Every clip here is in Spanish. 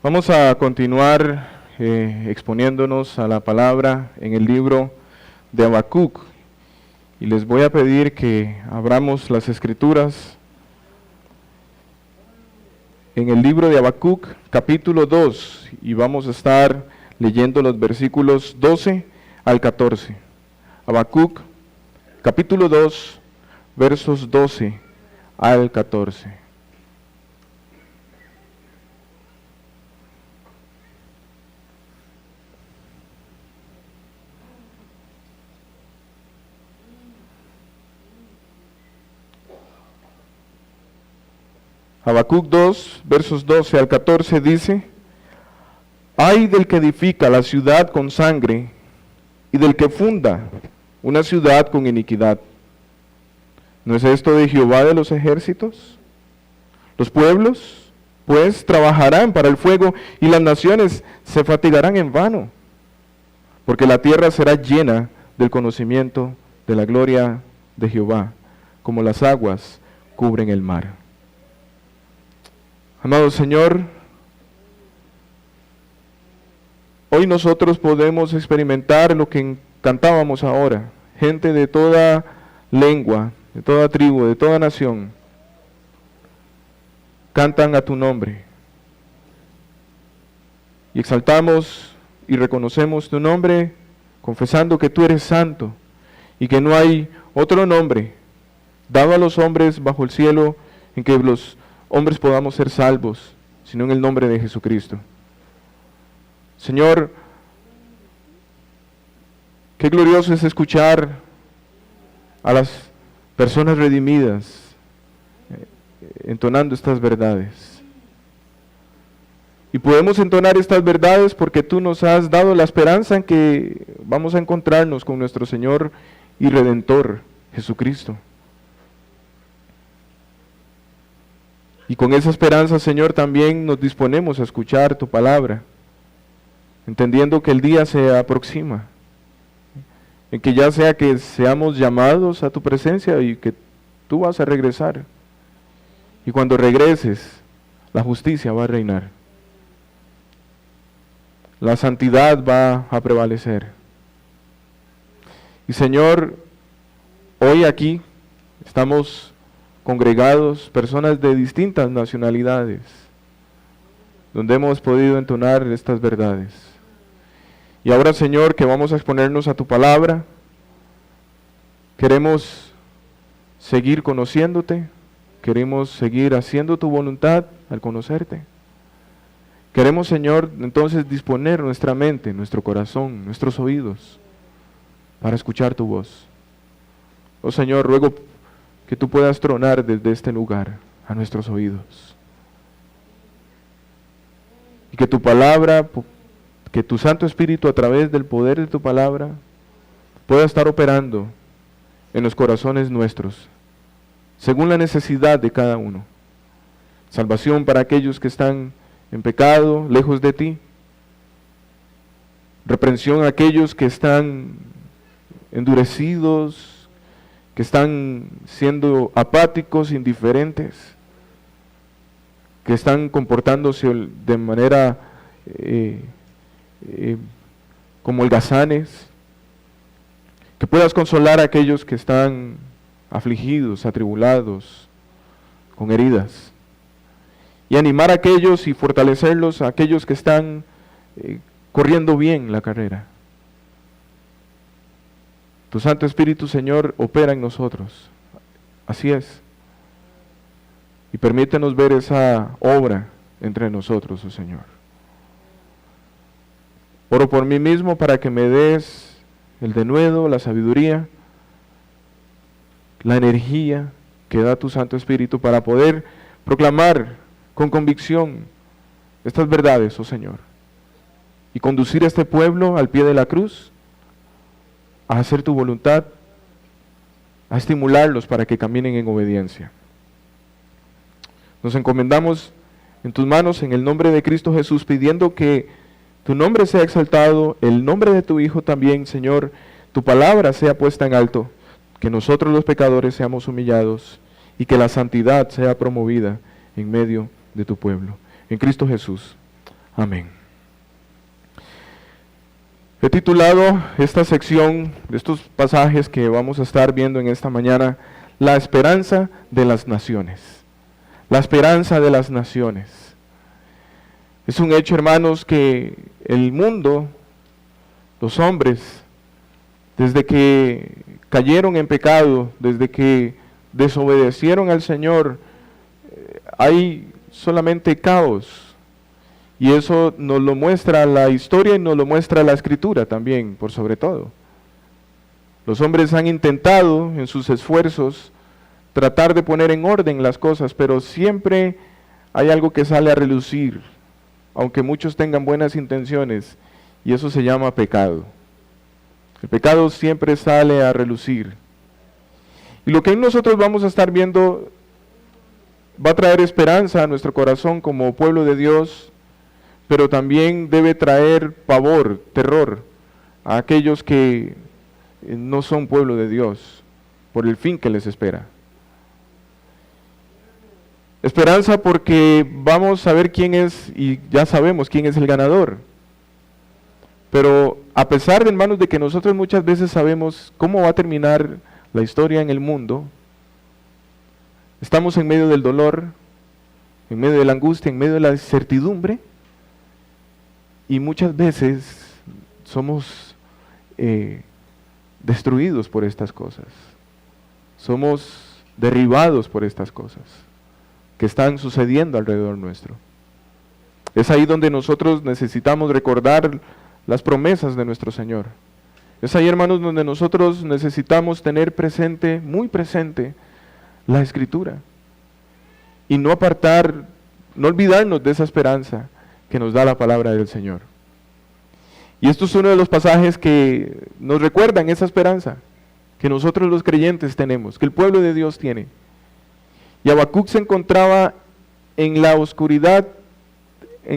Vamos a continuar exponiéndonos a la palabra en el libro de Habacuc. Y les voy a pedir que abramos las escrituras en el libro de Habacuc, capítulo 2, y vamos a estar leyendo los versículos 12 al 14. Habacuc, capítulo 2, versos 12 al 14. Habacuc 2, versos 12 al 14 dice: Ay del que edifica la ciudad con sangre y del que funda una ciudad con iniquidad. ¿No es esto de Jehová de los ejércitos? Los pueblos, pues, trabajarán para el fuego y las naciones se fatigarán en vano, porque la tierra será llena del conocimiento de la gloria de Jehová, como las aguas cubren el mar. Amado Señor, hoy nosotros podemos experimentar lo que cantábamos ahora. Gente de toda lengua, de toda tribu, de toda nación, cantan a tu nombre. Y exaltamos y reconocemos tu nombre, confesando que tú eres santo y que no hay otro nombre dado a los hombres bajo el cielo en que los hombres podamos ser salvos, sino en el nombre de Jesucristo. Señor, qué glorioso es escuchar a las personas redimidas entonando estas verdades. Y podemos entonar estas verdades porque tú nos has dado la esperanza en que vamos a encontrarnos con nuestro Señor y Redentor, Jesucristo. Y con esa esperanza, Señor, también nos disponemos a escuchar tu palabra, entendiendo que el día se aproxima, en que ya sea que seamos llamados a tu presencia y que tú vas a regresar. Y cuando regreses, la justicia va a reinar. La santidad va a prevalecer. Y Señor, hoy aquí estamos congregados, personas de distintas nacionalidades, donde hemos podido entonar estas verdades. Y ahora, Señor, que vamos a exponernos a tu palabra, queremos seguir conociéndote, queremos seguir haciendo tu voluntad al conocerte. Queremos, Señor, entonces disponer nuestra mente, nuestro corazón, nuestros oídos, para escuchar tu voz. Oh Señor, ruego que tú puedas tronar desde este lugar a nuestros oídos. Y que tu palabra, que tu Santo Espíritu a través del poder de tu palabra pueda estar operando en los corazones nuestros, según la necesidad de cada uno. Salvación para aquellos que están en pecado, lejos de ti. Reprensión a aquellos que están endurecidos, que están siendo apáticos, indiferentes, que están comportándose de manera como holgazanes. Que puedas consolar a aquellos que están afligidos, atribulados, con heridas. Y animar a aquellos y fortalecerlos, a aquellos que están corriendo bien la carrera. Tu Santo Espíritu, Señor, opera en nosotros. Así es. Y permítenos ver esa obra entre nosotros, oh Señor. Oro por mí mismo para que me des el denuedo, la sabiduría, la energía que da tu Santo Espíritu para poder proclamar con convicción estas verdades, oh Señor. Y conducir a este pueblo al pie de la cruz, a hacer tu voluntad, a estimularlos para que caminen en obediencia. Nos encomendamos en tus manos en el nombre de Cristo Jesús, pidiendo que tu nombre sea exaltado, el nombre de tu Hijo también, Señor, tu palabra sea puesta en alto, que nosotros los pecadores seamos humillados y que la santidad sea promovida en medio de tu pueblo. En Cristo Jesús. Amén. He titulado esta sección de estos pasajes que vamos a estar viendo en esta mañana, La esperanza de las naciones. La esperanza de las naciones. Es un hecho, hermanos, que el mundo, los hombres, desde que cayeron en pecado, desde que desobedecieron al Señor, hay solamente caos. Y eso nos lo muestra la historia y nos lo muestra la Escritura también, por sobre todo. Los hombres han intentado en sus esfuerzos tratar de poner en orden las cosas, pero siempre hay algo que sale a relucir, aunque muchos tengan buenas intenciones, y eso se llama pecado. El pecado siempre sale a relucir. Y lo que nosotros vamos a estar viendo va a traer esperanza a nuestro corazón como pueblo de Dios, pero también debe traer pavor, terror a aquellos que no son pueblo de Dios, por el fin que les espera. Esperanza porque vamos a ver quién es, y ya sabemos quién es el ganador. Pero a pesar de, hermanos, de que nosotros muchas veces sabemos cómo va a terminar la historia en el mundo, estamos en medio del dolor, en medio de la angustia, en medio de la incertidumbre, y muchas veces somos destruidos por estas cosas. Somos derribados por estas cosas que están sucediendo alrededor nuestro. Es ahí donde nosotros necesitamos recordar las promesas de nuestro Señor. Es ahí, hermanos, donde nosotros necesitamos tener presente, muy presente, la Escritura. Y no apartar, no olvidarnos de esa esperanza que nos da la palabra del Señor. Y esto es uno de los pasajes que nos recuerdan esa esperanza que nosotros los creyentes tenemos, que el pueblo de Dios tiene. Y Habacuc se encontraba en la oscuridad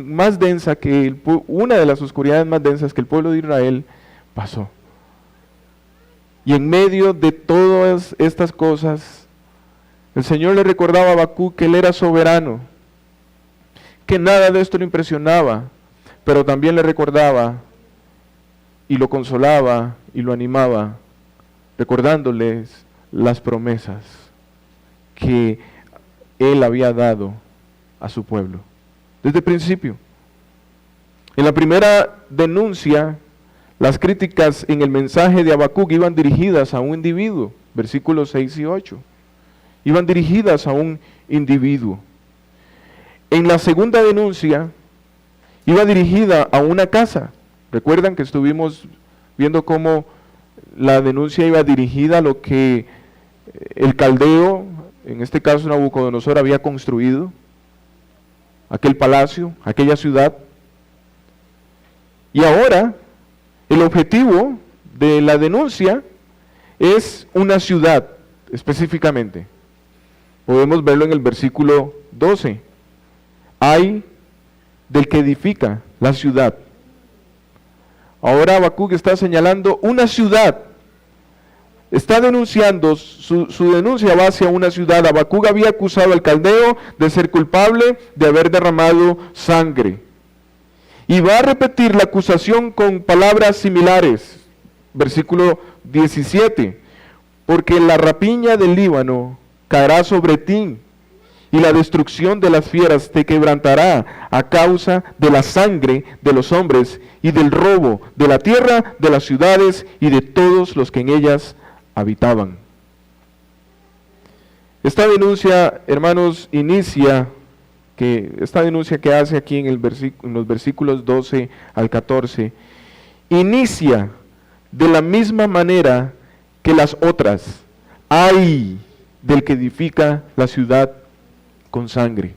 más densa una de las oscuridades más densas que el pueblo de Israel pasó. Y en medio de todas estas cosas, el Señor le recordaba a Habacuc que Él era soberano, que nada de esto lo impresionaba, pero también le recordaba y lo consolaba y lo animaba, recordándoles las promesas que Él había dado a su pueblo desde el principio. En la primera denuncia, las críticas en el mensaje de Habacuc iban dirigidas a un individuo, versículos 6 y 8. Iban dirigidas a un individuo. En la segunda denuncia, iba dirigida a una casa. Recuerdan que estuvimos viendo cómo la denuncia iba dirigida a lo que el caldeo, en este caso Nabucodonosor, había construido, aquel palacio, aquella ciudad. Y ahora, el objetivo de la denuncia es una ciudad, específicamente. Podemos verlo en el versículo 12. Ay del que edifica la ciudad. Ahora Habacuc está señalando una ciudad. Está denunciando, su denuncia va hacia una ciudad. Habacuc había acusado al caldeo de ser culpable de haber derramado sangre. Y va a repetir la acusación con palabras similares. Versículo 17. Porque la rapiña del Líbano caerá sobre ti, y la destrucción de las fieras te quebrantará a causa de la sangre de los hombres y del robo de la tierra, de las ciudades y de todos los que en ellas habitaban. Esta denuncia, hermanos, esta denuncia que hace aquí en los versículos 12 al 14, inicia de la misma manera que las otras. Ay del que edifica la ciudad con sangre.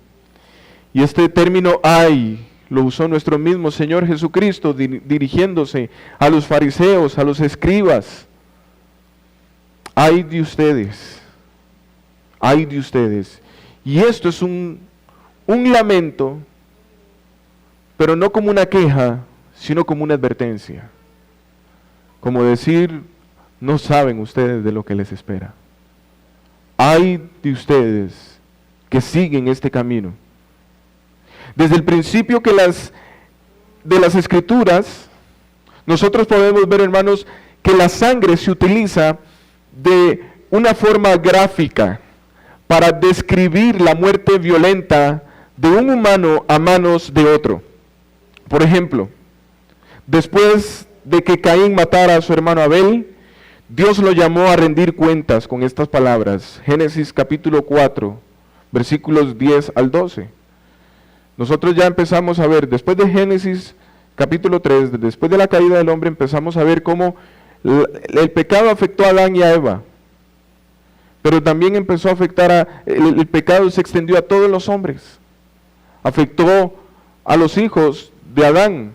Y este término ay lo usó nuestro mismo Señor Jesucristo dirigiéndose a los fariseos, a los escribas. Ay de ustedes, ay de ustedes. Y esto es un lamento, pero no como una queja, sino como una advertencia. Como decir, no saben ustedes de lo que les espera. Ay de ustedes que siguen este camino. Desde el principio que las de las Escrituras, nosotros podemos ver, hermanos, que la sangre se utiliza de una forma gráfica para describir la muerte violenta de un humano a manos de otro. Por ejemplo, después de que Caín matara a su hermano Abel, Dios lo llamó a rendir cuentas con estas palabras. Génesis capítulo 4, versículos 10 al 12. Nosotros ya empezamos a ver, después de Génesis capítulo 3, después de la caída del hombre, empezamos a ver cómo el pecado afectó a Adán y a Eva. Pero también empezó a afectar, el pecado se extendió a todos los hombres. Afectó a los hijos de Adán.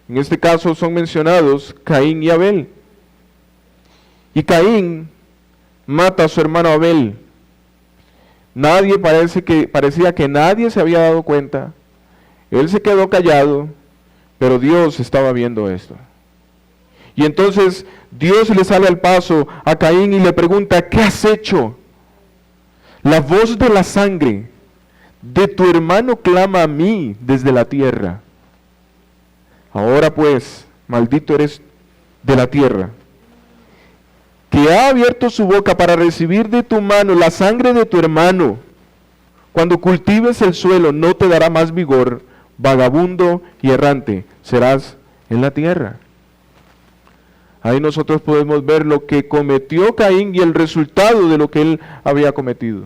En este caso son mencionados Caín y Abel. Y Caín mata a su hermano Abel. Parecía que nadie se había dado cuenta. Él se quedó callado, pero Dios estaba viendo esto. Y entonces Dios le sale al paso a Caín y le pregunta, ¿qué has hecho? La voz de la sangre de tu hermano clama a mí desde la tierra. Ahora pues, maldito eres de la tierra, que ha abierto su boca para recibir de tu mano la sangre de tu hermano. Cuando cultives el suelo no te dará más vigor, vagabundo y errante serás en la tierra. Ahí nosotros podemos ver lo que cometió Caín y el resultado de lo que él había cometido.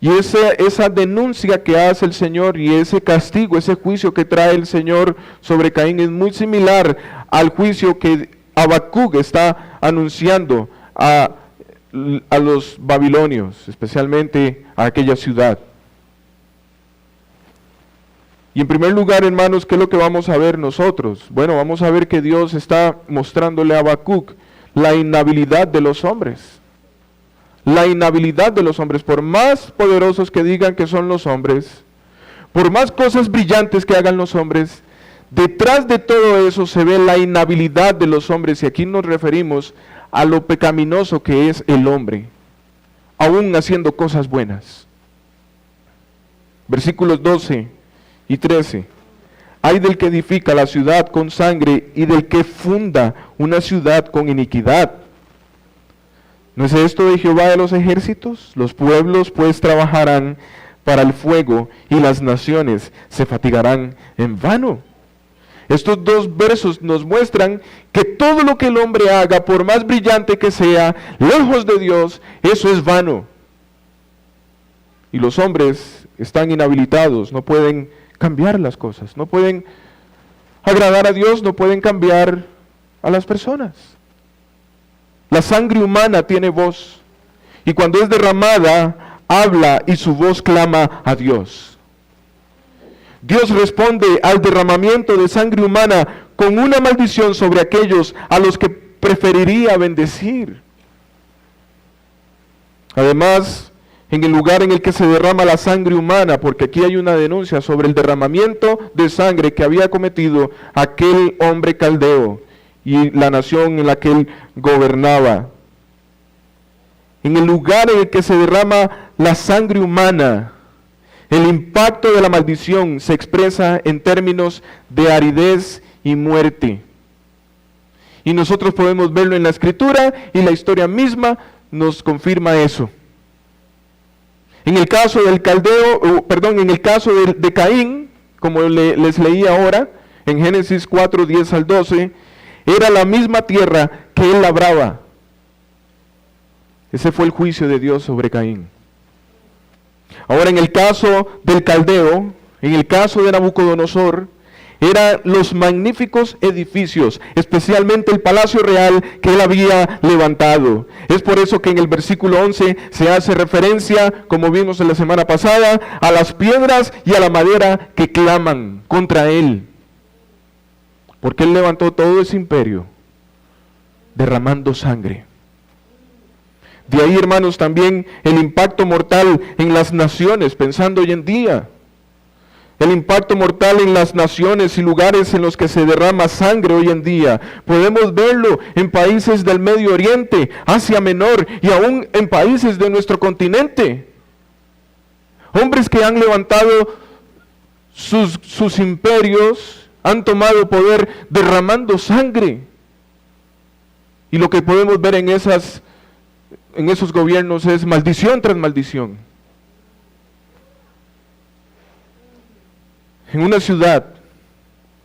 Y esa denuncia que hace el Señor y ese castigo, ese juicio que trae el Señor sobre Caín es muy similar al juicio que Habacuc está anunciando a los babilonios, especialmente a aquella ciudad. Y en primer lugar, hermanos, ¿qué es lo que vamos a ver nosotros? Bueno, vamos a ver que Dios está mostrándole a Habacuc la inhabilidad de los hombres. La inhabilidad de los hombres, por más poderosos que digan que son los hombres, por más cosas brillantes que hagan los hombres, detrás de todo eso se ve la inhabilidad de los hombres, y aquí nos referimos a lo pecaminoso que es el hombre, aún haciendo cosas buenas. Versículos 12 y 13. Ay del que edifica la ciudad con sangre y del que funda una ciudad con iniquidad. ¿No es esto de Jehová de los ejércitos? Los pueblos pues trabajarán para el fuego y las naciones se fatigarán en vano. Estos dos versos nos muestran que todo lo que el hombre haga, por más brillante que sea, lejos de Dios, eso es vano. Y los hombres están inhabilitados, no pueden cambiar las cosas, no pueden agradar a Dios, no pueden cambiar a las personas. La sangre humana tiene voz, y cuando es derramada, habla y su voz clama a Dios. Dios responde al derramamiento de sangre humana con una maldición sobre aquellos a los que preferiría bendecir. Además, en el lugar en el que se derrama la sangre humana, porque aquí hay una denuncia sobre el derramamiento de sangre que había cometido aquel hombre caldeo y la nación en la que él gobernaba. En el lugar en el que se derrama la sangre humana, el impacto de la maldición se expresa en términos de aridez y muerte. Y nosotros podemos verlo en la Escritura, y la historia misma nos confirma eso. En el caso del en el caso de Caín, como les leí ahora, en Génesis 4, 10 al 12, era la misma tierra que él labraba. Ese fue el juicio de Dios sobre Caín. Ahora, en el caso del caldeo, en el caso de Nabucodonosor, eran los magníficos edificios, especialmente el palacio real que él había levantado. Es por eso que en el versículo 11 se hace referencia, como vimos en la semana pasada, a las piedras y a la madera que claman contra él. Porque él levantó todo ese imperio, derramando sangre. De ahí, hermanos, también el impacto mortal en las naciones, pensando hoy en día. El impacto mortal en las naciones y lugares en los que se derrama sangre hoy en día. Podemos verlo en países del Medio Oriente, Asia Menor y aún en países de nuestro continente. Hombres que han levantado sus imperios han tomado poder derramando sangre. Y lo que podemos ver en esos gobiernos es maldición tras maldición. En una ciudad,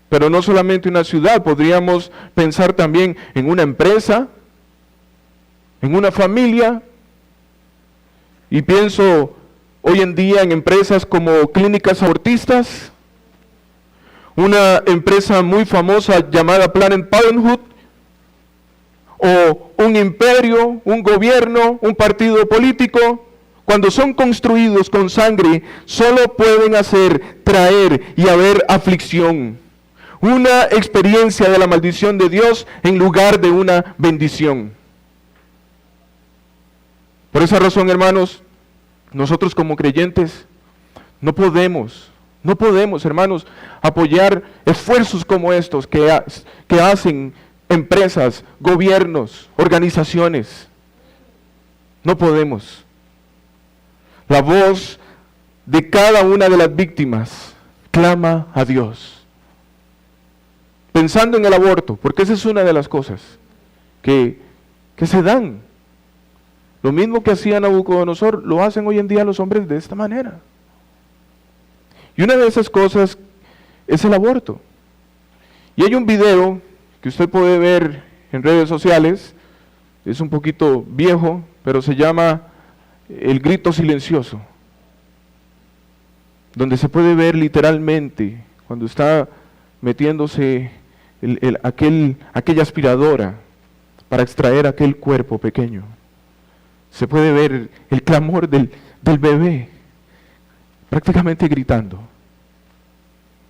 pero no solamente una ciudad, podríamos pensar también en una empresa, en una familia, y pienso hoy en día en empresas como clínicas abortistas, una empresa muy famosa llamada Planned Parenthood, o un imperio, un gobierno, un partido político. Cuando son construidos con sangre, solo pueden traer y haber aflicción. Una experiencia de la maldición de Dios en lugar de una bendición. Por esa razón, hermanos, nosotros como creyentes no podemos, hermanos, apoyar esfuerzos como estos que hacen empresas, gobiernos, organizaciones. No podemos. La voz de cada una de las víctimas clama a Dios. Pensando en el aborto, porque esa es una de las cosas que se dan. Lo mismo que hacía Nabucodonosor, lo hacen hoy en día los hombres de esta manera. Y una de esas cosas es el aborto. Y hay un video que usted puede ver en redes sociales, es un poquito viejo, pero se llama El grito silencioso, donde se puede ver literalmente cuando está metiéndose aquella aspiradora para extraer aquel cuerpo pequeño. Se puede ver el clamor del bebé, prácticamente gritando.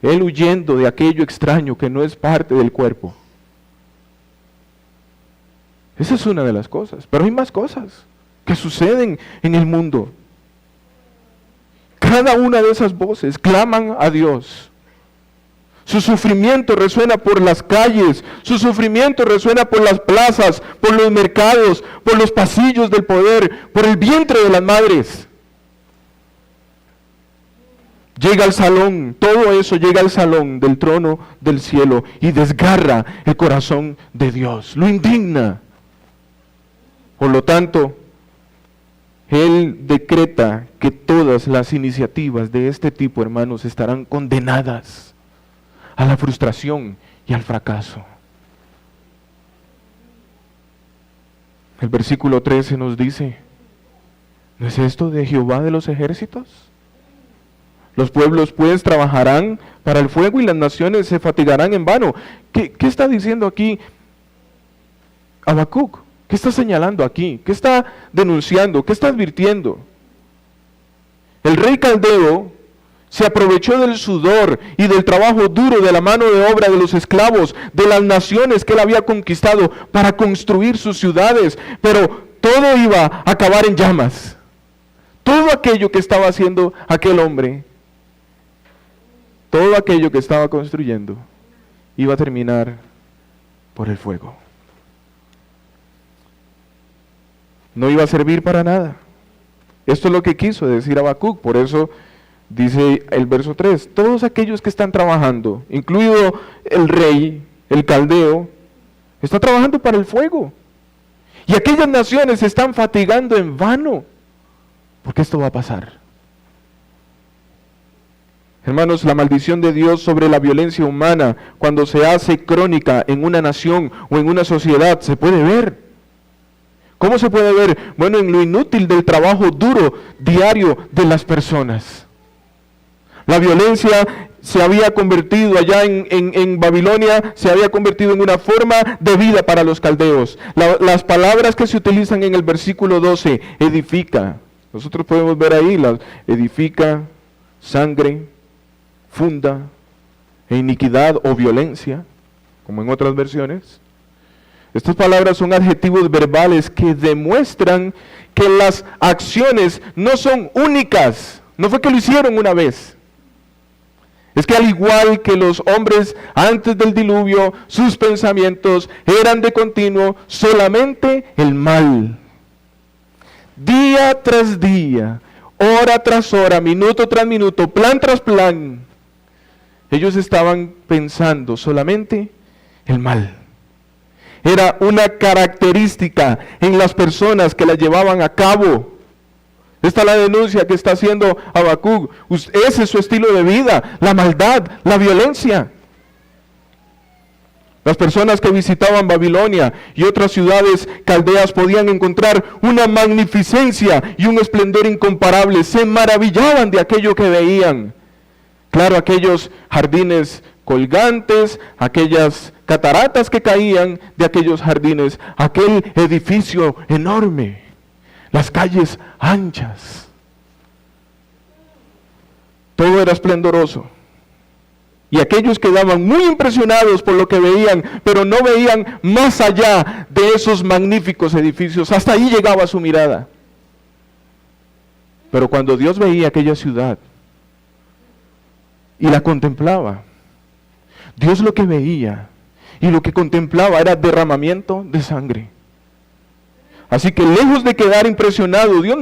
Él huyendo de aquello extraño que no es parte del cuerpo. Esa es una de las cosas, pero hay más cosas que suceden en el mundo. Cada una de esas voces claman a Dios. Su sufrimiento resuena por las calles, su sufrimiento resuena por las plazas, por los mercados, por los pasillos del poder, por el vientre de las madres. Llega al salón, todo eso llega al salón del trono del cielo y desgarra el corazón de Dios, lo indigna. Por lo tanto, Él decreta que todas las iniciativas de este tipo, hermanos, estarán condenadas a la frustración y al fracaso. El versículo 13 nos dice, ¿no es esto de Jehová de los ejércitos? Los pueblos pues trabajarán para el fuego y las naciones se fatigarán en vano. ¿Qué está diciendo aquí Habacuc? ¿Qué está señalando aquí? ¿Qué está denunciando? ¿Qué está advirtiendo? El rey caldeo se aprovechó del sudor y del trabajo duro de la mano de obra de los esclavos, de las naciones que él había conquistado para construir sus ciudades, pero todo iba a acabar en llamas. Todo aquello que estaba haciendo aquel hombre, todo aquello que estaba construyendo, iba a terminar por el fuego. No iba a servir para nada. Esto es lo que quiso decir Habacuc, por eso dice el verso 3, todos aquellos que están trabajando, incluido el rey, el caldeo, está trabajando para el fuego. Y aquellas naciones se están fatigando en vano, porque esto va a pasar. Hermanos, la maldición de Dios sobre la violencia humana, cuando se hace crónica en una nación o en una sociedad, se puede ver. ¿Cómo se puede ver? Bueno, en lo inútil del trabajo duro diario de las personas. La violencia se había convertido allá en Babilonia, se había convertido en una forma de vida para los caldeos. Las palabras que se utilizan en el versículo 12, edifica. Nosotros podemos ver ahí, edifica, sangre, funda, e iniquidad o violencia, como en otras versiones. Estas palabras son adjetivos verbales que demuestran que las acciones no son únicas. No fue que lo hicieron una vez. Es que al igual que los hombres antes del diluvio, sus pensamientos eran de continuo solamente el mal. Día tras día, hora tras hora, minuto tras minuto, plan tras plan, Ellos estaban pensando solamente el mal. Era una característica en las personas que la llevaban a cabo. Esta es la denuncia que está haciendo Habacuc. Ese es su estilo de vida, la maldad, la violencia. Las personas que visitaban Babilonia y otras ciudades caldeas podían encontrar una magnificencia y un esplendor incomparable. Se maravillaban de aquello que veían. Claro, aquellos jardines colgantes, aquellas cataratas que caían de aquellos jardines, aquel edificio enorme, las calles anchas. Todo era esplendoroso. Y aquellos quedaban muy impresionados por lo que veían, pero no veían más allá de esos magníficos edificios. Hasta ahí llegaba su mirada. Pero cuando Dios veía aquella ciudad y la contemplaba, Dios lo que veía y lo que contemplaba era derramamiento de sangre. Así que lejos de quedar impresionado, Dios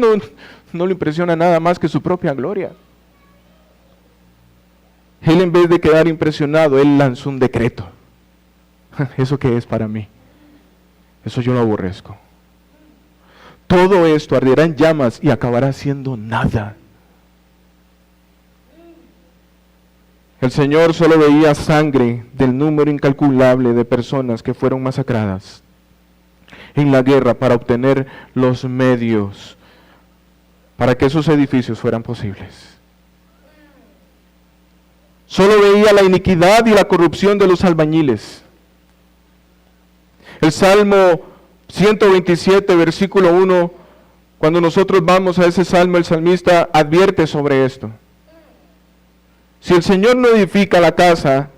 no le impresiona nada más que su propia gloria. Él, en vez de quedar impresionado, él lanzó un decreto. ¿Eso qué es para mí? Eso yo lo aborrezco. Todo esto arderá en llamas y acabará siendo nada. El Señor solo veía sangre del número incalculable de personas que fueron masacradas en la guerra para obtener los medios para que esos edificios fueran posibles. Solo veía la iniquidad y la corrupción de los albañiles. El Salmo 127, versículo 1, cuando nosotros vamos a ese salmo, el salmista advierte sobre esto. Si el Señor no edifica la casa,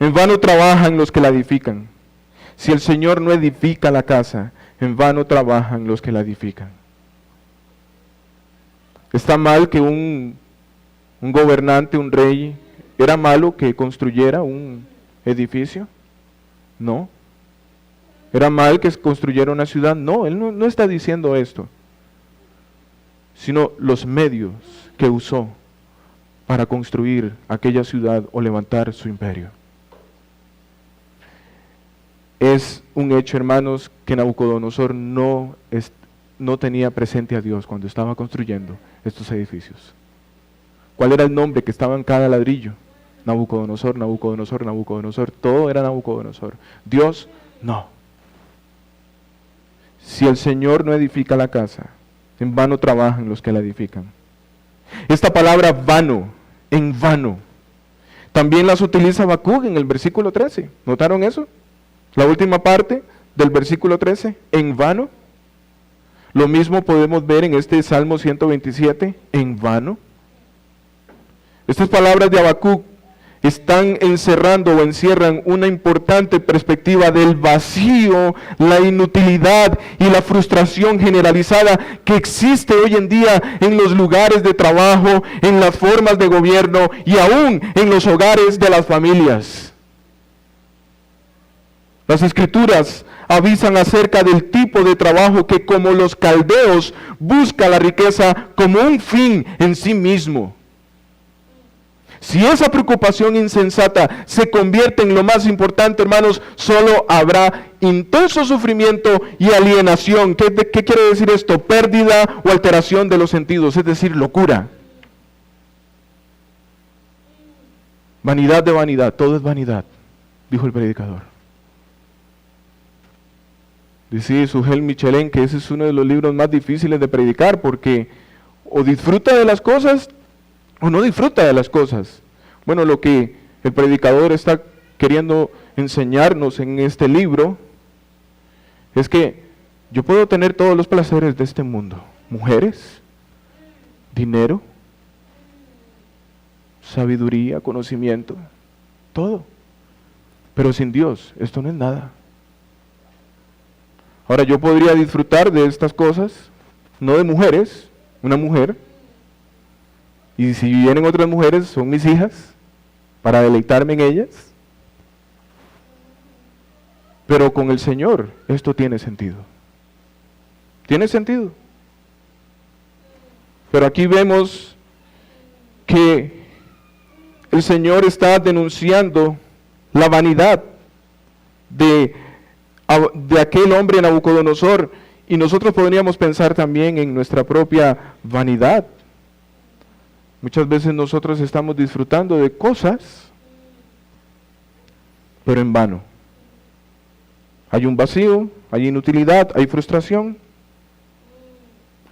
en vano trabajan los que la edifican. Si el Señor no edifica la casa, en vano trabajan los que la edifican. ¿Está mal que un gobernante, un rey, era malo que construyera un edificio? No. ¿Era mal que construyera una ciudad? No, él no está diciendo esto, sino los medios que usó para construir aquella ciudad o levantar su imperio. Es un hecho, hermanos, que Nabucodonosor no tenía presente a Dios cuando estaba construyendo estos edificios. ¿Cuál era el nombre que estaba en cada ladrillo? Nabucodonosor, Nabucodonosor, Nabucodonosor. Todo era Nabucodonosor. Dios, no. Si el Señor no edifica la casa, en vano trabajan los que la edifican. Esta palabra vano, en vano, también las utiliza Habacuc en el versículo 13. ¿Notaron eso? La última parte del versículo 13, en vano. Lo mismo podemos ver en este Salmo 127, en vano. Estas palabras de Habacuc están encerrando o encierran una importante perspectiva del vacío, la inutilidad y la frustración generalizada que existe hoy en día en los lugares de trabajo, en las formas de gobierno y aún en los hogares de las familias. Las Escrituras avisan acerca del tipo de trabajo que, como los caldeos, busca la riqueza como un fin en sí mismo. Si esa preocupación insensata se convierte en lo más importante, hermanos, solo habrá intenso sufrimiento y alienación. ¿Qué quiere decir esto? Pérdida o alteración de los sentidos, es decir, locura. Vanidad de vanidad, todo es vanidad, dijo el predicador. Dice Sujel Michelén que ese es uno de los libros más difíciles de predicar, porque o disfruta de las cosas o no disfruta de las cosas. Bueno, lo que el predicador está queriendo enseñarnos en este libro es que yo puedo tener todos los placeres de este mundo: mujeres, dinero, sabiduría, conocimiento, todo. Pero sin Dios, esto no es nada. Ahora, yo podría disfrutar de estas cosas, no de mujeres, una mujer, y si vienen otras mujeres, son mis hijas, para deleitarme en ellas. Pero con el Señor, esto tiene sentido. Tiene sentido. Pero aquí vemos que el Señor está denunciando la vanidad de aquel hombre Nabucodonosor, y nosotros podríamos pensar también en nuestra propia vanidad. Muchas veces nosotros estamos disfrutando de cosas, pero en vano. Hay un vacío, hay inutilidad, hay frustración.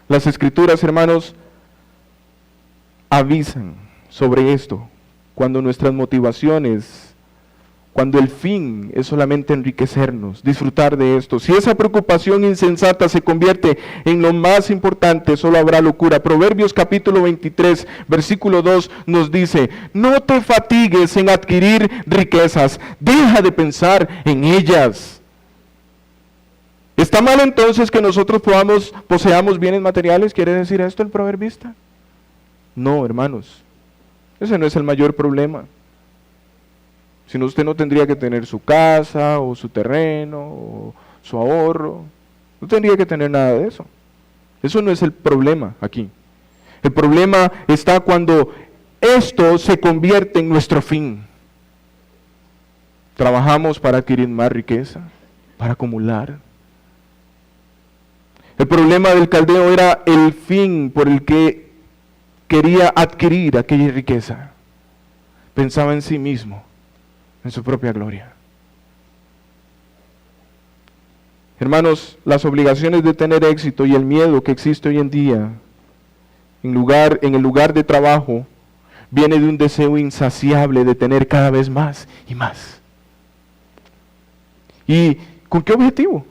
Las Escrituras, hermanos, avisan sobre esto, cuando nuestras motivaciones, cuando el fin es solamente enriquecernos, disfrutar de esto. Si esa preocupación insensata se convierte en lo más importante, solo habrá locura. Proverbios capítulo 23, versículo 2 nos dice: no te fatigues en adquirir riquezas, deja de pensar en ellas. ¿Está mal entonces que nosotros poseamos bienes materiales? ¿Quiere decir esto el proverbista? No, hermanos, ese no es el mayor problema. Si no, usted no tendría que tener su casa, o su terreno, o su ahorro. No tendría que tener nada de eso. Eso no es el problema aquí. El problema está cuando esto se convierte en nuestro fin. Trabajamos para adquirir más riqueza, para acumular. El problema del caldeo era el fin por el que quería adquirir aquella riqueza. Pensaba en sí mismo, en su propia gloria. Hermanos, las obligaciones de tener éxito y el miedo que existe hoy en día en el lugar de trabajo viene de un deseo insaciable de tener cada vez más y más. ¿Y con qué objetivo?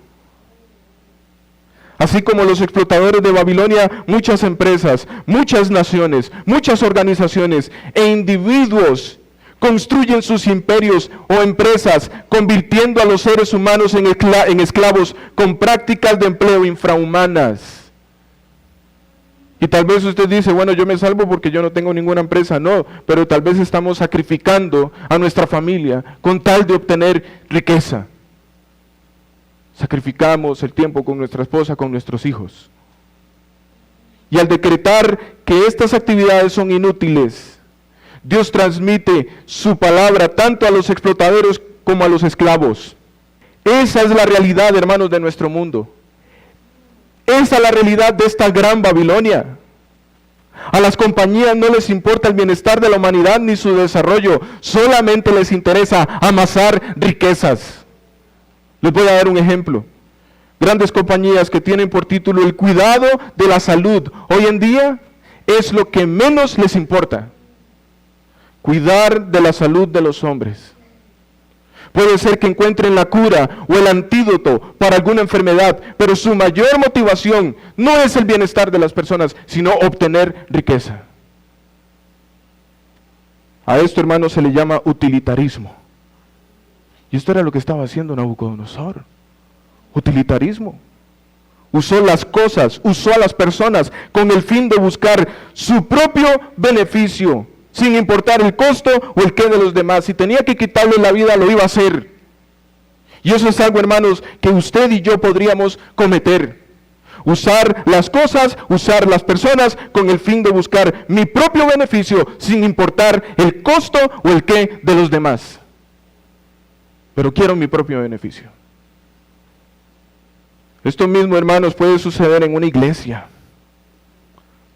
Así como los explotadores de Babilonia, muchas empresas, muchas naciones, muchas organizaciones e individuos construyen sus imperios o empresas, convirtiendo a los seres humanos en esclavos con prácticas de empleo infrahumanas. Y tal vez usted dice: bueno, yo me salvo porque yo no tengo ninguna empresa. No, pero tal vez estamos sacrificando a nuestra familia con tal de obtener riqueza. Sacrificamos el tiempo con nuestra esposa, con nuestros hijos. Y al decretar que estas actividades son inútiles, Dios transmite su palabra tanto a los explotadores como a los esclavos. Esa es la realidad, hermanos, de nuestro mundo. Esa es la realidad de esta gran Babilonia. A las compañías no les importa el bienestar de la humanidad ni su desarrollo, solamente les interesa amasar riquezas. Les voy a dar un ejemplo. Grandes compañías que tienen por título el cuidado de la salud, hoy en día es lo que menos les importa. Cuidar de la salud de los hombres. Puede ser que encuentren la cura o el antídoto para alguna enfermedad, pero su mayor motivación no es el bienestar de las personas, sino obtener riqueza. A esto, hermanos, se le llama utilitarismo. Y esto era lo que estaba haciendo Nabucodonosor. Utilitarismo. Usó las cosas, usó a las personas con el fin de buscar su propio beneficio, sin importar el costo o el qué de los demás. Si tenía que quitarle la vida, lo iba a hacer. Y eso es algo, hermanos, que usted y yo podríamos cometer. Usar las cosas, usar las personas con el fin de buscar mi propio beneficio, sin importar el costo o el qué de los demás. Pero quiero mi propio beneficio. Esto mismo, hermanos, puede suceder en una iglesia.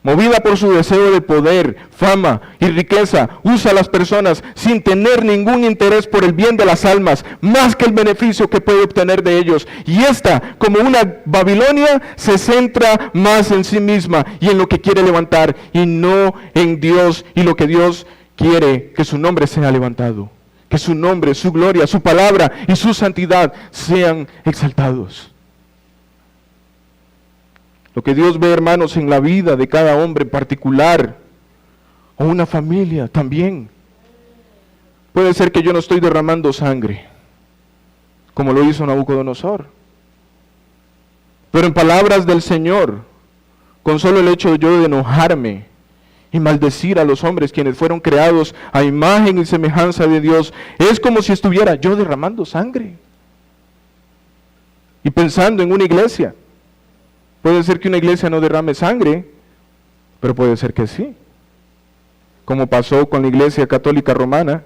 Movida por su deseo de poder, fama y riqueza, usa a las personas sin tener ningún interés por el bien de las almas, más que el beneficio que puede obtener de ellos. Y esta, como una Babilonia, se centra más en sí misma y en lo que quiere levantar, y no en Dios y lo que Dios quiere que su nombre sea levantado. Que su nombre, su gloria, su palabra y su santidad sean exaltados. Lo que Dios ve, hermanos, en la vida de cada hombre en particular, o una familia también. Puede ser que yo no estoy derramando sangre, como lo hizo Nabucodonosor. Pero en palabras del Señor, con solo el hecho yo de enojarme y maldecir a los hombres quienes fueron creados a imagen y semejanza de Dios, es como si estuviera yo derramando sangre. Y pensando en una iglesia, puede ser que una iglesia no derrame sangre, pero puede ser que sí. como pasó con la Iglesia Católica Romana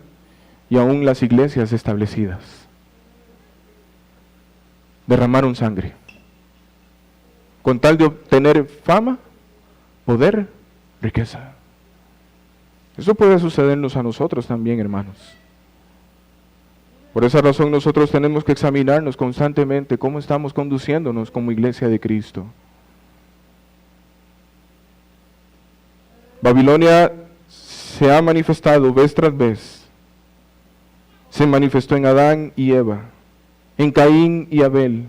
y aún las iglesias establecidas. Derramaron sangre, con tal de obtener fama, poder, riqueza. Eso puede sucedernos a nosotros también, hermanos. Por esa razón nosotros tenemos que examinarnos constantemente cómo estamos conduciéndonos como iglesia de Cristo. Babilonia se ha manifestado vez tras vez. Se manifestó en Adán y Eva, en Caín y Abel,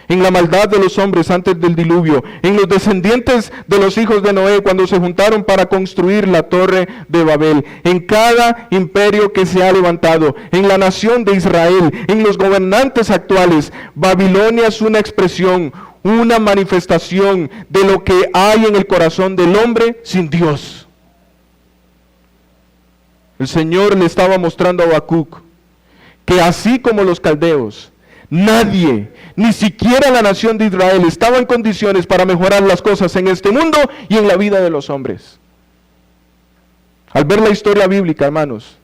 en la maldad de los hombres antes del diluvio, en los descendientes de los hijos de Noé cuando se juntaron para construir la torre de Babel, en cada imperio que se ha levantado, en la nación de Israel, en los gobernantes actuales. Babilonia es una expresión, una manifestación de lo que hay en el corazón del hombre sin Dios. El Señor le estaba mostrando a Habacuc que así como los caldeos, nadie, ni siquiera la nación de Israel, estaba en condiciones para mejorar las cosas en este mundo y en la vida de los hombres. Al ver la historia bíblica, hermanos,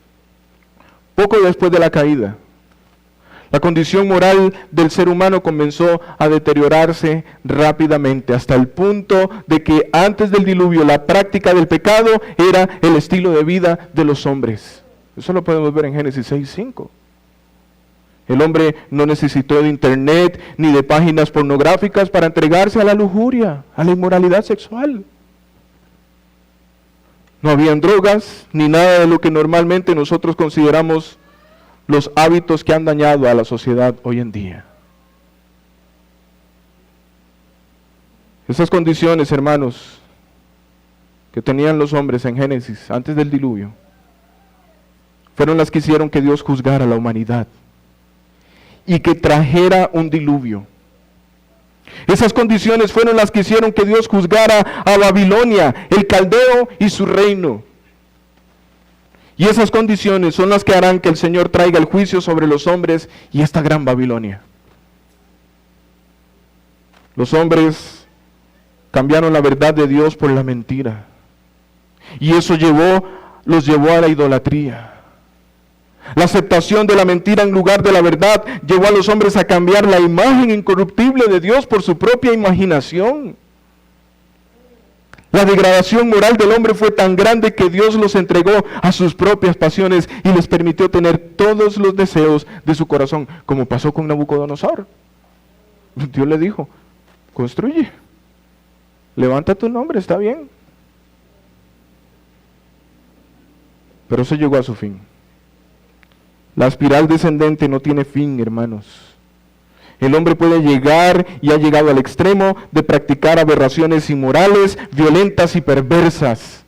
poco después de la caída, la condición moral del ser humano comenzó a deteriorarse rápidamente, hasta el punto de que antes del diluvio la práctica del pecado era el estilo de vida de los hombres. Eso lo podemos ver en Génesis 6:5. El hombre no necesitó de internet ni de páginas pornográficas para entregarse a la lujuria, a la inmoralidad sexual. No habían drogas ni nada de lo que normalmente nosotros consideramos los hábitos que han dañado a la sociedad hoy en día. Esas condiciones, hermanos, que tenían los hombres en Génesis antes del diluvio, fueron las que hicieron que Dios juzgara a la humanidad y que trajera un diluvio. Esas condiciones fueron las que hicieron que Dios juzgara a Babilonia, el caldeo y su reino. Y esas condiciones son las que harán que el Señor traiga el juicio sobre los hombres y esta gran Babilonia. Los hombres cambiaron la verdad de Dios por la mentira. Y eso los llevó a la idolatría. La aceptación de la mentira en lugar de la verdad llevó a los hombres a cambiar la imagen incorruptible de Dios por su propia imaginación. La degradación moral del hombre fue tan grande que Dios los entregó a sus propias pasiones y les permitió tener todos los deseos de su corazón, como pasó con Nabucodonosor. Dios le dijo, construye, levanta tu nombre, está bien. Pero eso llegó a su fin. La espiral descendente no tiene fin, hermanos. El hombre puede llegar y ha llegado al extremo de practicar aberraciones inmorales, violentas y perversas.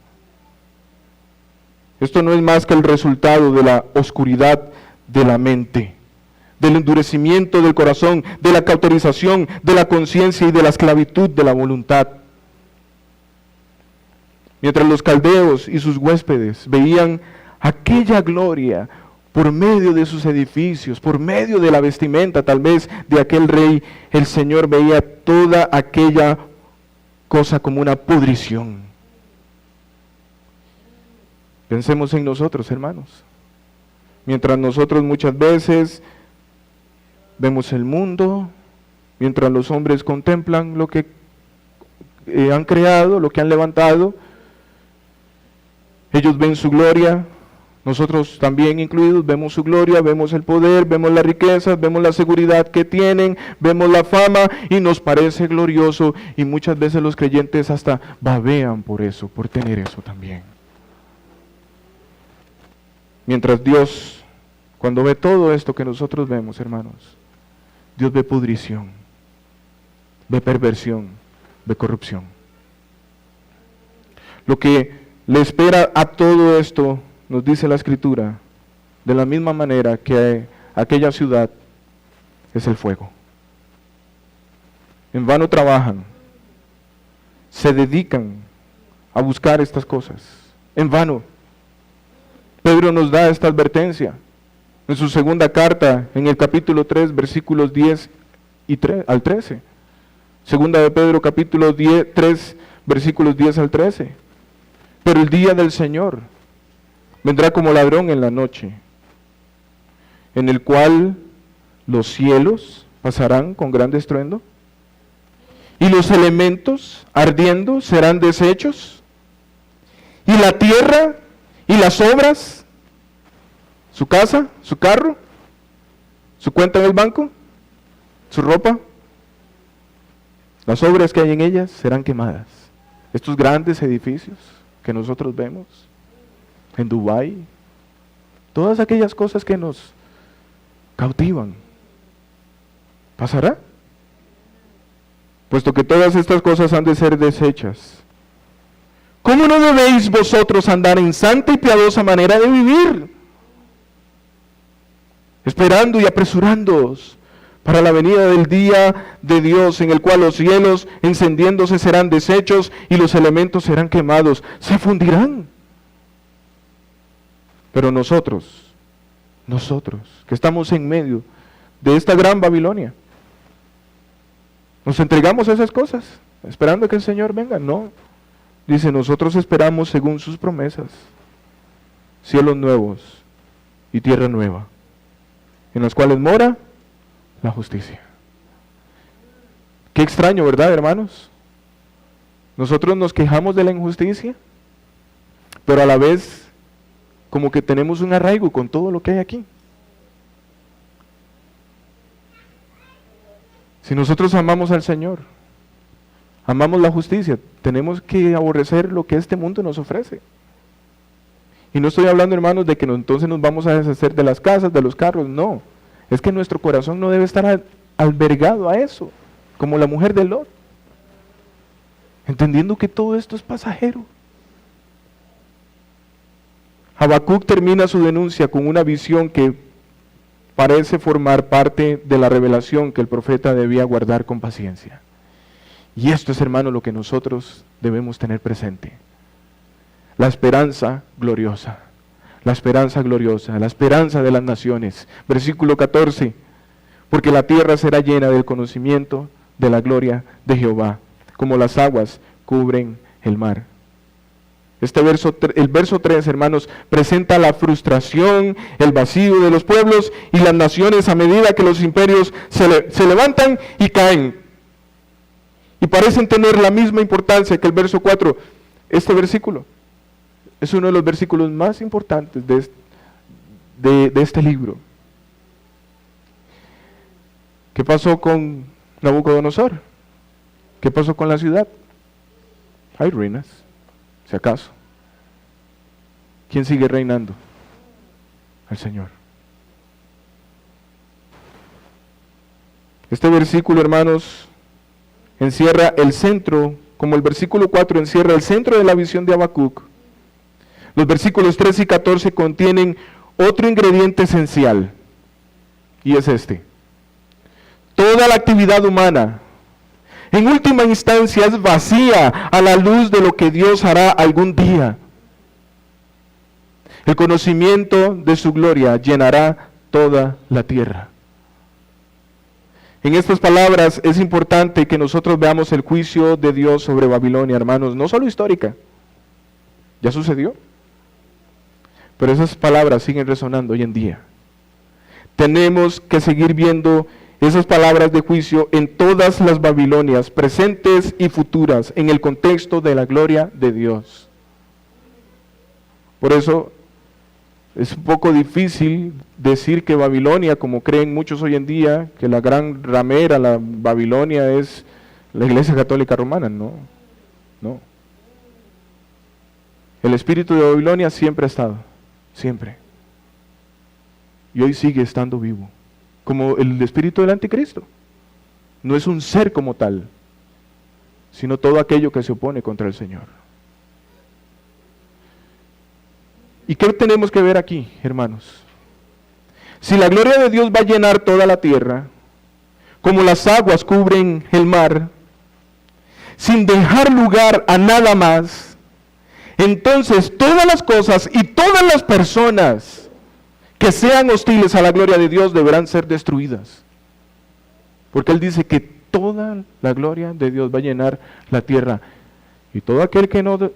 Esto no es más que el resultado de la oscuridad de la mente, del endurecimiento del corazón, de la cauterización de la conciencia y de la esclavitud de la voluntad. Mientras los caldeos y sus huéspedes veían aquella gloria por medio de sus edificios, por medio de la vestimenta tal vez de aquel rey, el Señor veía toda aquella cosa como una pudrición. Pensemos en nosotros, hermanos. Mientras nosotros muchas veces vemos el mundo, mientras los hombres contemplan lo que han creado, lo que han levantado, ellos ven su gloria. Nosotros también incluidos vemos su gloria, vemos el poder, vemos las riquezas, vemos la seguridad que tienen, vemos la fama y nos parece glorioso y muchas veces los creyentes hasta babean por eso, por tener eso también. Mientras Dios, cuando ve todo esto que nosotros vemos, hermanos, Dios ve pudrición, ve perversión, ve corrupción. Lo que le espera a todo esto, nos dice la Escritura, de la misma manera que aquella ciudad es el fuego. En vano trabajan, se dedican a buscar estas cosas, en vano. Pedro nos da esta advertencia en su segunda carta, en el capítulo 3, versículos 10 al 13. Segunda de Pedro, capítulo 3, versículos 10 al 13. Pero el día del Señor vendrá como ladrón en la noche, en el cual los cielos pasarán con gran estruendo, y los elementos ardiendo serán deshechos, y la tierra y las obras, su casa, su carro, su cuenta en el banco, su ropa, las obras que hay en ellas serán quemadas. Estos grandes edificios que nosotros vemos en Dubái, todas aquellas cosas que nos cautivan, ¿pasará? Puesto que todas estas cosas han de ser deshechas. ¿Cómo no debéis vosotros andar en santa y piadosa manera de vivir? Esperando y apresurándoos para la venida del día de Dios, en el cual los cielos encendiéndose serán deshechos y los elementos serán quemados, se fundirán. Pero nosotros que estamos en medio de esta gran Babilonia, ¿nos entregamos a esas cosas esperando que el Señor venga? No. Dice, nosotros esperamos según sus promesas, cielos nuevos y tierra nueva, en las cuales mora la justicia. Qué extraño, ¿verdad, hermanos? Nosotros nos quejamos de la injusticia, pero a la vez como que tenemos un arraigo con todo lo que hay aquí. Si nosotros amamos al Señor, amamos la justicia, tenemos que aborrecer lo que este mundo nos ofrece. Y no estoy hablando, hermanos, de que entonces nos vamos a deshacer de las casas, de los carros, no. Es que nuestro corazón no debe estar albergado a eso, como la mujer de Lot, entendiendo que todo esto es pasajero. Habacuc termina su denuncia con una visión que parece formar parte de la revelación que el profeta debía guardar con paciencia. Y esto es, hermano, lo que nosotros debemos tener presente. La esperanza gloriosa, la esperanza gloriosa, la esperanza de las naciones. Versículo 14, porque la tierra será llena del conocimiento de la gloria de Jehová, como las aguas cubren el mar. El verso 3, hermanos, presenta la frustración, el vacío de los pueblos y las naciones a medida que los imperios se levantan y caen. Y parecen tener la misma importancia que el verso 4. Este versículo es uno de los versículos más importantes de este libro. ¿Qué pasó con Nabucodonosor? ¿Qué pasó con la ciudad? Hay ruinas, si acaso. ¿Quién sigue reinando? El Señor. Este versículo, hermanos, encierra el centro, como el versículo 4 encierra el centro de la visión de Habacuc. Los versículos 13 y 14 contienen otro ingrediente esencial, y es este. Toda la actividad humana, en última instancia, es vacía a la luz de lo que Dios hará algún día. El conocimiento de su gloria llenará toda la tierra. En estas palabras es importante que nosotros veamos el juicio de Dios sobre Babilonia, hermanos, no solo histórica, ya sucedió, pero esas palabras siguen resonando hoy en día. Tenemos que seguir viendo esas palabras de juicio en todas las Babilonias, presentes y futuras, en el contexto de la gloria de Dios. Por eso es un poco difícil decir que Babilonia, como creen muchos hoy en día, que la gran ramera, la Babilonia es la Iglesia Católica Romana. No. El espíritu de Babilonia siempre ha estado, siempre. Y hoy sigue estando vivo, como el espíritu del anticristo. No es un ser como tal, sino todo aquello que se opone contra el Señor. ¿Y qué tenemos que ver aquí, hermanos? Si la gloria de Dios va a llenar toda la tierra, como las aguas cubren el mar, sin dejar lugar a nada más, entonces todas las cosas y todas las personas que sean hostiles a la gloria de Dios deberán ser destruidas. Porque Él dice que toda la gloria de Dios va a llenar la tierra. Y todo aquel que no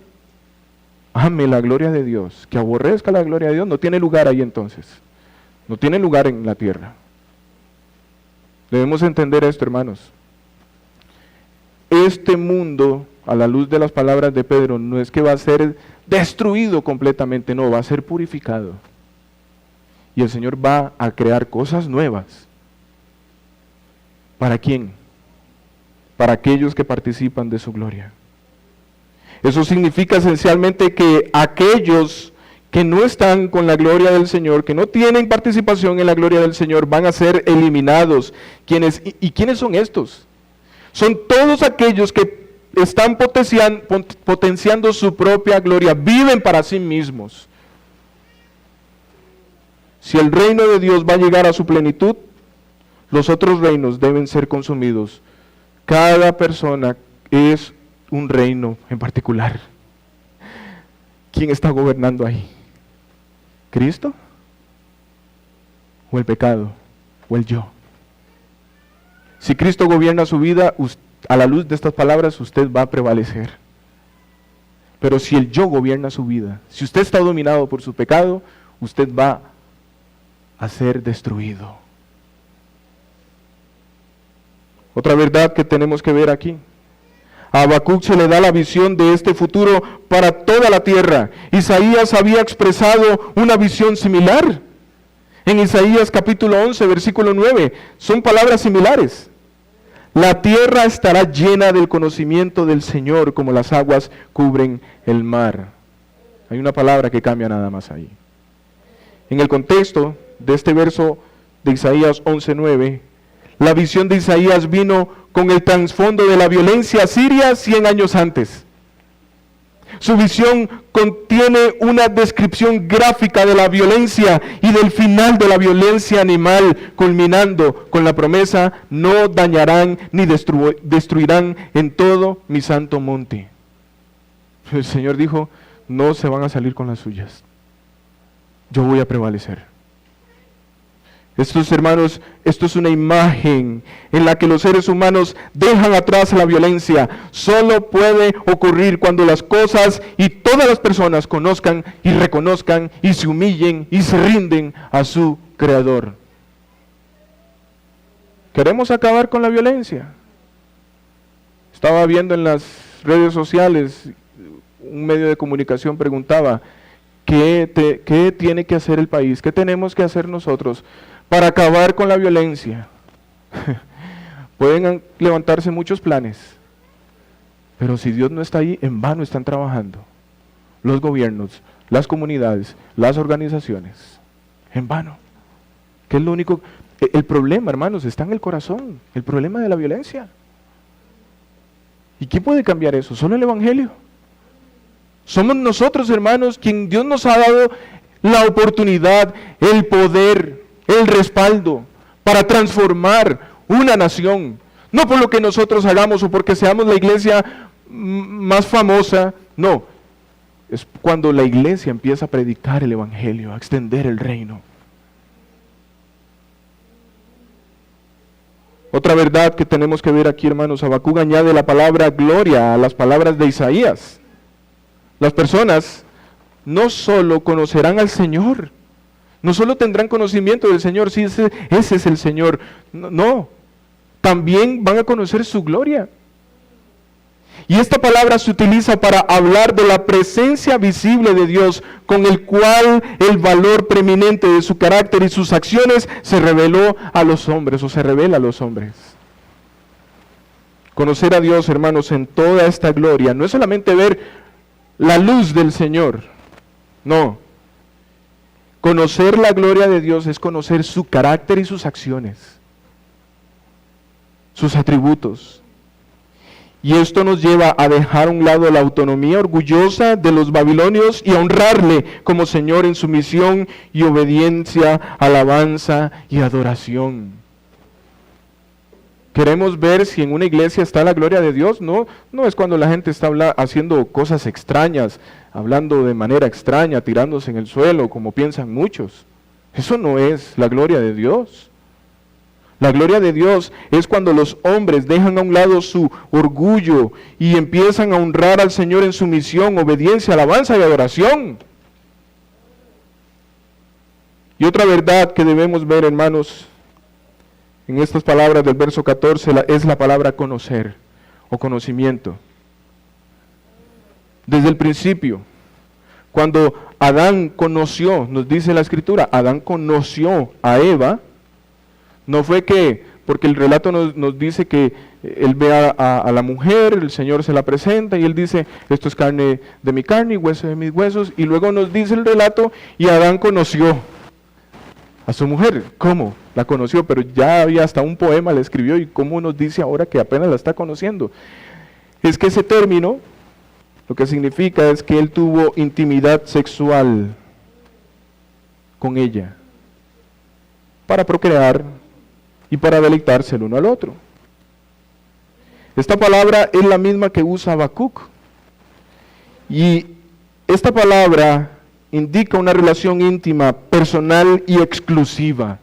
ame la gloria de Dios, que aborrezca la gloria de Dios, no tiene lugar ahí entonces. No tiene lugar en la tierra. Debemos entender esto, hermanos. Este mundo, a la luz de las palabras de Pedro, no es que va a ser destruido completamente, no, va a ser purificado. Y el Señor va a crear cosas nuevas. ¿Para quién? Para aquellos que participan de su gloria. Eso significa esencialmente que aquellos que no están con la gloria del Señor, que no tienen participación en la gloria del Señor, van a ser eliminados. ¿Y quiénes son estos? Son todos aquellos que están potenciando su propia gloria, viven para sí mismos. Si el reino de Dios va a llegar a su plenitud, los otros reinos deben ser consumidos. Cada persona es un reino en particular. ¿Quién está gobernando ahí? ¿Cristo? ¿O el pecado? ¿O el yo? Si Cristo gobierna su vida, a la luz de estas palabras, usted va a prevalecer. Pero si el yo gobierna su vida, si usted está dominado por su pecado, usted va a ser destruido. Otra verdad que tenemos que ver aquí. A Habacuc se le da la visión de este futuro para toda la tierra. Isaías había expresado una visión similar. En Isaías capítulo 11, versículo 9, son palabras similares. La tierra estará llena del conocimiento del Señor como las aguas cubren el mar. Hay una palabra que cambia nada más ahí. En el contexto de este verso de Isaías 11:9, la visión de Isaías vino con el trasfondo de la violencia siria 100 años antes. Su visión contiene una descripción gráfica de la violencia y del final de la violencia animal, culminando con la promesa: no dañarán ni destruirán en todo mi santo monte. El Señor dijo: no se van a salir con las suyas. Yo voy a prevalecer. Estos hermanos, esto es una imagen en la que los seres humanos dejan atrás la violencia. Solo puede ocurrir cuando las cosas y todas las personas conozcan y reconozcan y se humillen y se rinden a su Creador. ¿Queremos acabar con la violencia? Estaba viendo en las redes sociales, un medio de comunicación preguntaba: ¿qué tiene que hacer el país? ¿Qué tenemos que hacer nosotros para acabar con la violencia? Pueden levantarse muchos planes, pero si Dios no está ahí, en vano están trabajando los gobiernos, las comunidades, las organizaciones, en vano. ¿Qué es lo único? El problema, hermanos, está en el corazón, el problema de la violencia. ¿Y quién puede cambiar eso? Solo el Evangelio. Somos nosotros, hermanos, quien Dios nos ha dado la oportunidad, el poder, el respaldo para transformar una nación. No por lo que nosotros hagamos o porque seamos la iglesia más famosa, no. Es cuando la iglesia empieza a predicar el Evangelio, a extender el reino. Otra verdad que tenemos que ver aquí, hermanos, Habacuc añade la palabra gloria a las palabras de Isaías. Las personas no solo conocerán al Señor, no solo tendrán conocimiento del Señor, sí, ese es el Señor, no, también van a conocer su gloria. Y esta palabra se utiliza para hablar de la presencia visible de Dios, con el cual el valor preeminente de su carácter y sus acciones se reveló a los hombres, o se revela a los hombres. Conocer a Dios, hermanos, en toda esta gloria, no es solamente ver la luz del Señor, no. Conocer la gloria de Dios es conocer su carácter y sus acciones, sus atributos. Y esto nos lleva a dejar a un lado la autonomía orgullosa de los babilonios y a honrarle como Señor en sumisión y obediencia, alabanza y adoración. ¿Queremos ver si en una iglesia está la gloria de Dios? No es cuando la gente está haciendo cosas extrañas, hablando de manera extraña, tirándose en el suelo, como piensan muchos. Eso no es la gloria de Dios. La gloria de Dios es cuando los hombres dejan a un lado su orgullo y empiezan a honrar al Señor en sumisión, obediencia, alabanza y adoración. Y otra verdad que debemos ver, hermanos, en estas palabras del verso 14, es la palabra conocer o conocimiento. Desde el principio, cuando Adán conoció, nos dice la Escritura, Adán conoció a Eva. No fue que, porque el relato nos dice que él ve a la mujer, el Señor se la presenta y él dice, esto es carne de mi carne y hueso de mis huesos, y luego nos dice el relato, y Adán conoció a su mujer. ¿Cómo? La conoció, pero ya había hasta un poema, le escribió, y ¿cómo nos dice ahora que apenas la está conociendo? Es que ese término, lo que significa es que él tuvo intimidad sexual con ella, para procrear, y para deleitarse el uno al otro. Esta palabra es la misma que usa Habacuc. Y esta palabra indica una relación íntima, personal y exclusiva.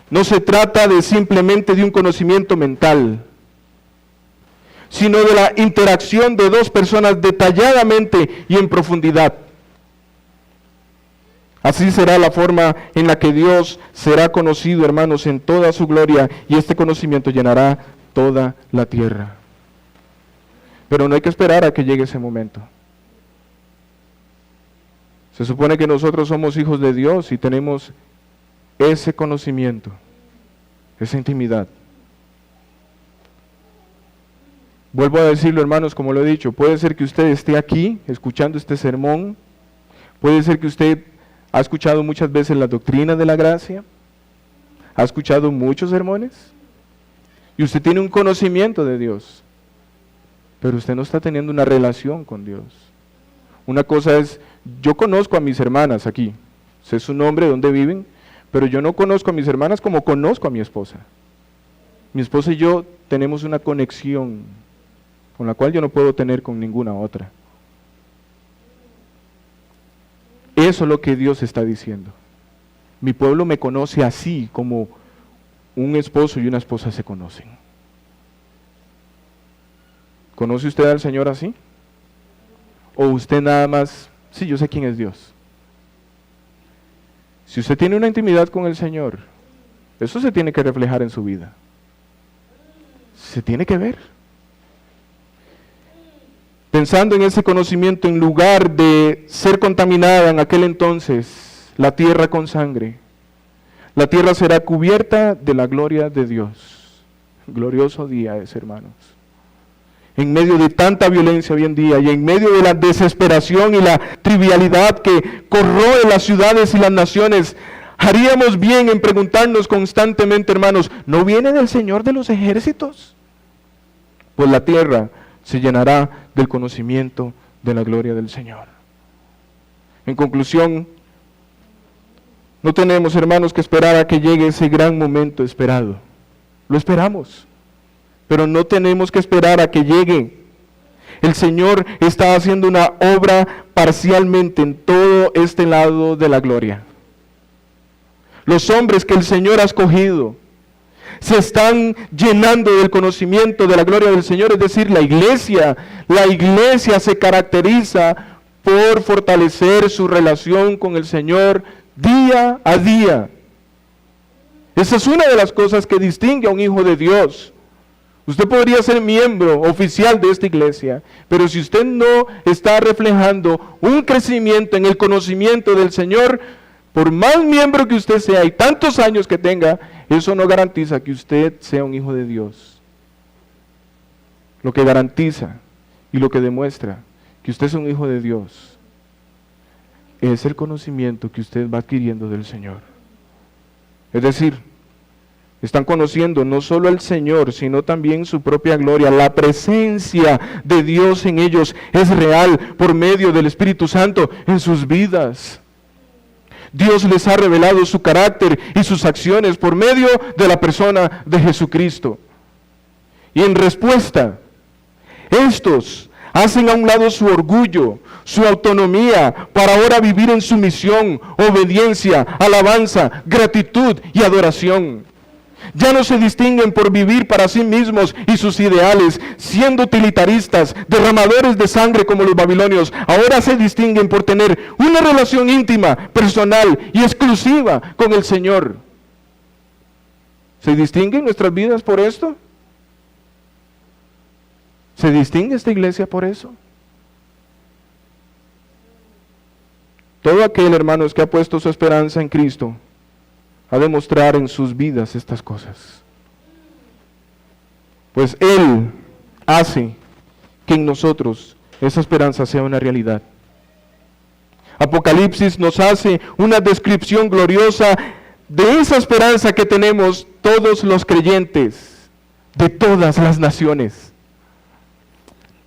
No se trata de simplemente de un conocimiento mental, sino de la interacción de dos personas detalladamente y en profundidad. Así será la forma en la que Dios será conocido, hermanos, en toda su gloria, y este conocimiento llenará toda la tierra. Pero no hay que esperar a que llegue ese momento. Se supone que nosotros somos hijos de Dios y tenemos ese conocimiento, esa intimidad. Vuelvo a decirlo, hermanos, como lo he dicho, puede ser que usted esté aquí escuchando este sermón, puede ser que usted ha escuchado muchas veces la doctrina de la gracia, ha escuchado muchos sermones, y usted tiene un conocimiento de Dios, pero usted no está teniendo una relación con Dios. Una cosa es, yo conozco a mis hermanas aquí, sé su nombre, dónde viven, pero yo no conozco a mis hermanas como conozco a mi esposa. Mi esposa y yo tenemos una conexión con la cual yo no puedo tener con ninguna otra. Eso es lo que Dios está diciendo. Mi pueblo me conoce así como un esposo y una esposa se conocen. ¿Conoce usted al Señor así? ¿O usted nada más, sí, yo sé quién es Dios? Si usted tiene una intimidad con el Señor, eso se tiene que reflejar en su vida. Se tiene que ver. Pensando en ese conocimiento, en lugar de ser contaminada en aquel entonces, la tierra con sangre, la tierra será cubierta de la gloria de Dios. Glorioso día es, hermanos. En medio de tanta violencia hoy en día y en medio de la desesperación y la trivialidad que corroe las ciudades y las naciones, haríamos bien en preguntarnos constantemente, hermanos, ¿no viene del Señor de los ejércitos? Pues la tierra se llenará del conocimiento de la gloria del Señor. En conclusión, no tenemos, hermanos, que esperar a que llegue ese gran momento esperado. Lo esperamos, pero no tenemos que esperar a que llegue. El Señor está haciendo una obra parcialmente en todo este lado de la gloria. Los hombres que el Señor ha escogido se están llenando del conocimiento de la gloria del Señor, es decir, la iglesia se caracteriza por fortalecer su relación con el Señor día a día. Esa es una de las cosas que distingue a un hijo de Dios. Usted podría ser miembro oficial de esta iglesia, pero si usted no está reflejando un crecimiento en el conocimiento del Señor, por más miembro que usted sea y tantos años que tenga, eso no garantiza que usted sea un hijo de Dios. Lo que garantiza y lo que demuestra que usted es un hijo de Dios es el conocimiento que usted va adquiriendo del Señor. Es decir, están conociendo no solo al Señor, sino también su propia gloria. La presencia de Dios en ellos es real por medio del Espíritu Santo en sus vidas. Dios les ha revelado su carácter y sus acciones por medio de la persona de Jesucristo. Y en respuesta, estos hacen a un lado su orgullo, su autonomía, para ahora vivir en sumisión, obediencia, alabanza, gratitud y adoración. Ya no se distinguen por vivir para sí mismos y sus ideales, siendo utilitaristas, derramadores de sangre como los babilonios. Ahora se distinguen por tener una relación íntima, personal y exclusiva con el Señor. ¿Se distinguen nuestras vidas por esto? ¿Se distingue esta iglesia por eso? Todo aquel, hermanos, que ha puesto su esperanza en Cristo, ha de mostrar en sus vidas estas cosas. Pues Él hace que en nosotros esa esperanza sea una realidad. Apocalipsis nos hace una descripción gloriosa de esa esperanza que tenemos todos los creyentes de todas las naciones.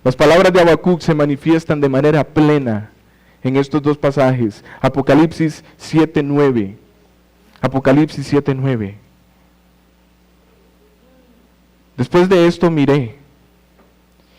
Las palabras de Habacuc se manifiestan de manera plena en estos dos pasajes, Apocalipsis 7:9. Apocalipsis 7:9. Después de esto miré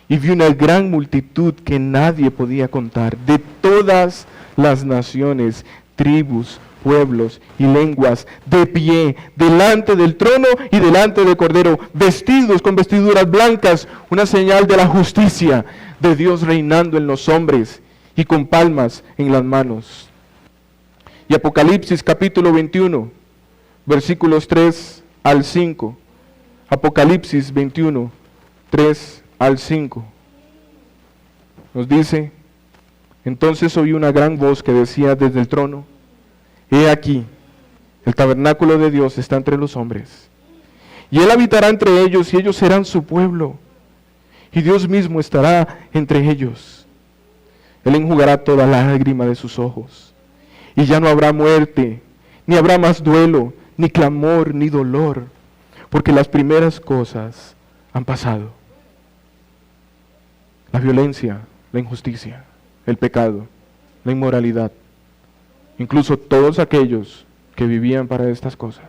y vi una gran multitud que nadie podía contar, de todas las naciones, tribus, pueblos y lenguas, de pie, delante del trono y delante del Cordero, vestidos con vestiduras blancas, una señal de la justicia de Dios reinando en los hombres, y con palmas en las manos. Y Apocalipsis capítulo 21, versículos 3 al 5. Apocalipsis 21, 3 al 5. Nos dice: entonces oí una gran voz que decía desde el trono: he aquí, el tabernáculo de Dios está entre los hombres, y Él habitará entre ellos, y ellos serán su pueblo, y Dios mismo estará entre ellos. Él enjugará toda lágrima de sus ojos, y ya no habrá muerte, ni habrá más duelo, ni clamor, ni dolor, porque las primeras cosas han pasado. La violencia, la injusticia, el pecado, la inmoralidad, incluso todos aquellos que vivían para estas cosas.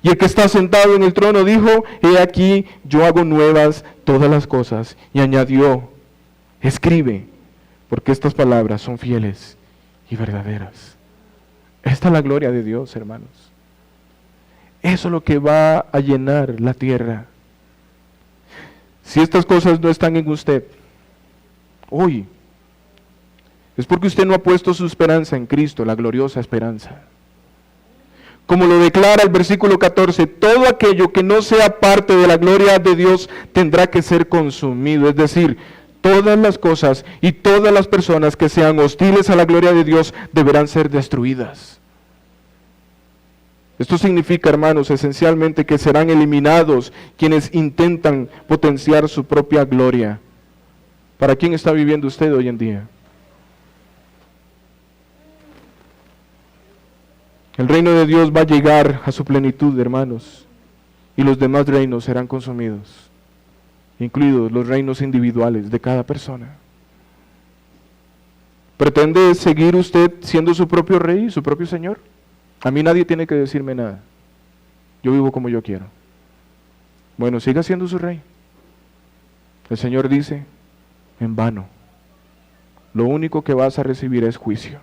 Y el que está sentado en el trono dijo: he aquí, yo hago nuevas todas las cosas. Y añadió: escribe, porque estas palabras son fieles y verdaderas. Esta es la gloria de Dios, hermanos. Eso es lo que va a llenar la tierra. Si estas cosas no están en usted hoy, es porque usted no ha puesto su esperanza en Cristo, la gloriosa esperanza. Como lo declara el versículo 14, todo aquello que no sea parte de la gloria de Dios tendrá que ser consumido. Es decir, todas las cosas y todas las personas que sean hostiles a la gloria de Dios deberán ser destruidas. Esto significa, hermanos, esencialmente que serán eliminados quienes intentan potenciar su propia gloria. ¿Para quién está viviendo usted hoy en día? El reino de Dios va a llegar a su plenitud, hermanos, y los demás reinos serán consumidos, incluidos los reinos individuales de cada persona. ¿Pretende seguir usted siendo su propio rey, su propio señor? A mí nadie tiene que decirme nada. Yo vivo como yo quiero. Bueno, siga siendo su rey. El Señor dice: en vano. Lo único que vas a recibir es juicio.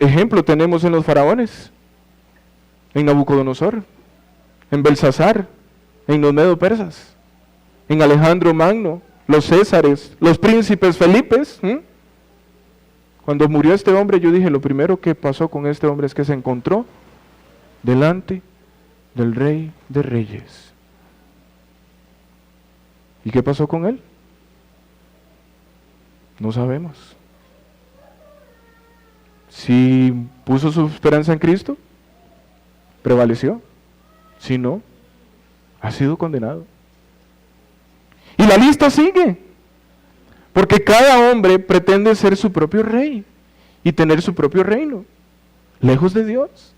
Ejemplo tenemos en los faraones, en Nabucodonosor, en Belsasar, en los medo-persas, en Alejandro Magno, los Césares, los príncipes Felipes. Cuando murió este hombre, yo dije, lo primero que pasó con este hombre es que se encontró delante del Rey de Reyes. ¿Y qué pasó con él? No sabemos. Si puso su esperanza en Cristo, prevaleció. Si no, ha sido condenado. Y la lista sigue, porque cada hombre pretende ser su propio rey y tener su propio reino, lejos de Dios.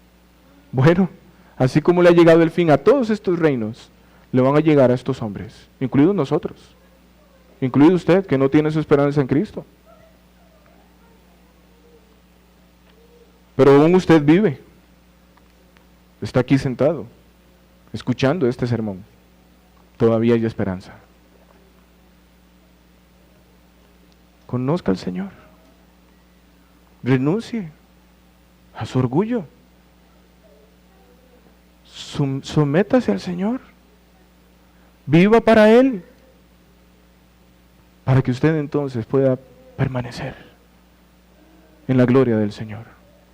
Bueno, así como le ha llegado el fin a todos estos reinos, le van a llegar a estos hombres, incluidos nosotros, incluido usted que no tiene su esperanza en Cristo. Pero aún usted vive, está aquí sentado, escuchando este sermón. Todavía hay esperanza. Conozca al Señor, renuncie a su orgullo. Sométase al Señor. Viva para Él. Para que usted entonces pueda permanecer en la gloria del Señor.